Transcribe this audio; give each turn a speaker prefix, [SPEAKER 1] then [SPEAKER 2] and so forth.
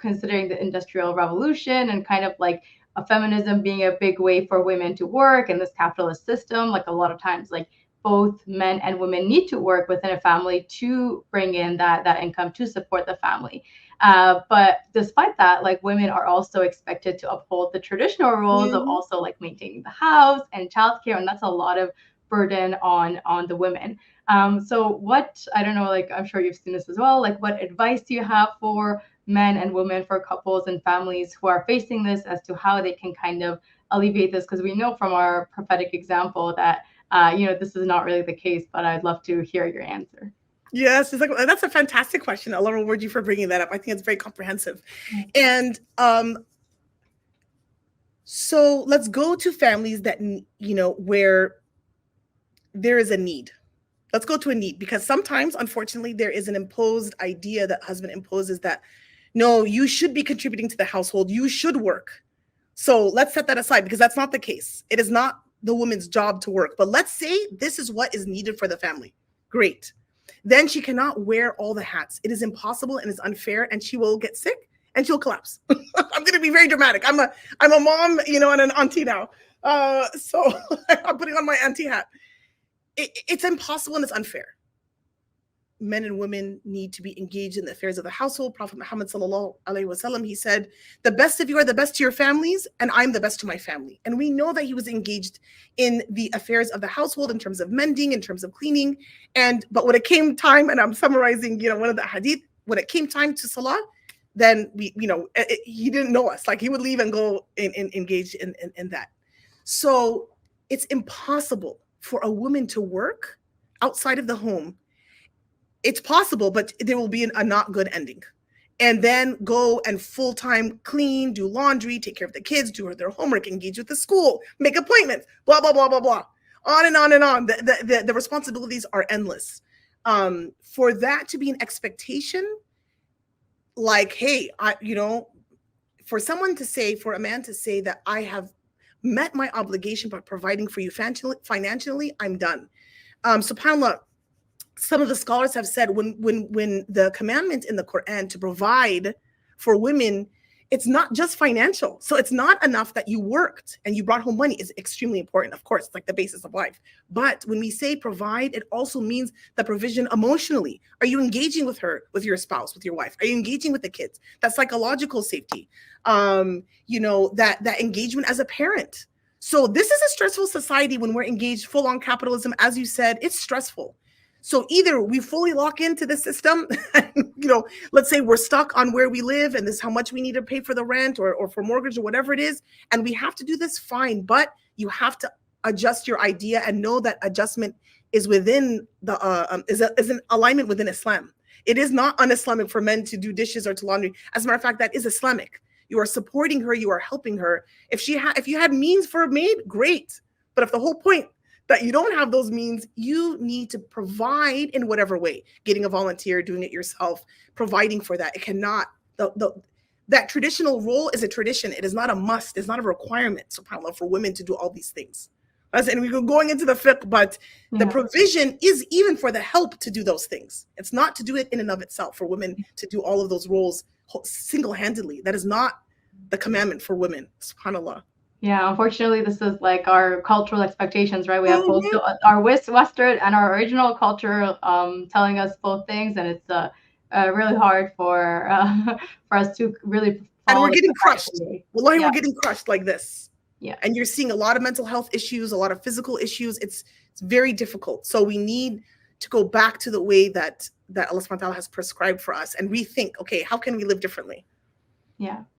[SPEAKER 1] considering the Industrial Revolution and kind of like a feminism being a big way for women to work in this capitalist system, like a lot of times, like both men and women need to work within a family to bring in that income to support the family. But despite that, like women are also expected to uphold the traditional roles of also like maintaining the house and childcare, and that's a lot of burden on the women. So what, I don't know, like I'm sure you've seen this as well, like what advice do you have for men and women, for couples and families who are facing this, as to how they can kind of alleviate this? Because we know from our prophetic example that this is not really the case, but I'd love to hear your answer.
[SPEAKER 2] Yes, it's like, that's a fantastic question. I love reward you for bringing that up. I think it's very comprehensive. And so let's go to families that, where there is a need. Let's go to a need, because sometimes, unfortunately, there is an imposed idea that husband imposes that, no, you should be contributing to the household. You should work. So let's set that aside, because that's not the case. It is not the woman's job to work. But let's say this is what is needed for the family. Great. Then she cannot wear all the hats. It is impossible and it's unfair, and she will get sick and she'll collapse. I'm going to be very dramatic. I'm a mom, and an auntie now. So I'm putting on my auntie hat. It's impossible and it's unfair. Men and women need to be engaged in the affairs of the household. Prophet Muhammad sallallahu alaihi wasallam, he said, the best of you are the best to your families, and I'm the best to my family. And we know that he was engaged in the affairs of the household in terms of mending, in terms of cleaning. But when it came time, and I'm summarizing, one of the hadith, when it came time to salah, then he didn't know us. Like, he would leave and go engage in that. So it's impossible for a woman to work outside of the home. It's possible, but there will be a not good ending. And then go and full-time clean, do laundry, take care of the kids, do their homework, engage with the school, make appointments, blah, blah, blah, blah, blah. On and on and on. The responsibilities are endless. For that to be an expectation, like, hey, for a man to say that I have met my obligation by providing for you financially, I'm done. SubhanAllah, some of the scholars have said when the commandment in the Quran to provide for women, it's not just financial. So it's not enough that you worked and you brought home money. Is extremely important. Of course, it's like the basis of life. But when we say provide, it also means the provision emotionally. Are you engaging with her, with your spouse, with your wife? Are you engaging with the kids? That psychological safety, that engagement as a parent. So this is a stressful society when we're engaged full on capitalism. As you said, it's stressful. So either we fully lock into the system, let's say we're stuck on where we live and this is how much we need to pay for the rent or for mortgage or whatever it is, and we have to do this, fine, but you have to adjust your idea and know that adjustment is within the is an alignment within Islam. It is not un-Islamic for men to do dishes or to laundry. As a matter of fact, that is Islamic. You are supporting her, you are helping her. If you had means for a maid, great. But if the whole point that you don't have those means, you need to provide in whatever way, getting a volunteer, doing it yourself, providing for that. It cannot, that traditional role is a tradition. It is not a must. It's not a requirement, subhanAllah, for women to do all these things. And we're going into the fiqh, but the provision is even for the help to do those things. It's not to do it in and of itself for women to do all of those roles single-handedly. That is not the commandment for women, subhanAllah.
[SPEAKER 1] Yeah, unfortunately, this is like our cultural expectations, right? We have both our Western and our original culture telling us both things, and it's really hard for us to really follow.
[SPEAKER 2] And we're getting crushed. Wallahi, we're getting crushed like this.
[SPEAKER 1] Yeah.
[SPEAKER 2] And you're seeing a lot of mental health issues, a lot of physical issues. It's very difficult. So we need to go back to the way that Allah subhanahu wa ta'ala has prescribed for us and rethink, okay, how can we live differently?
[SPEAKER 1] Yeah.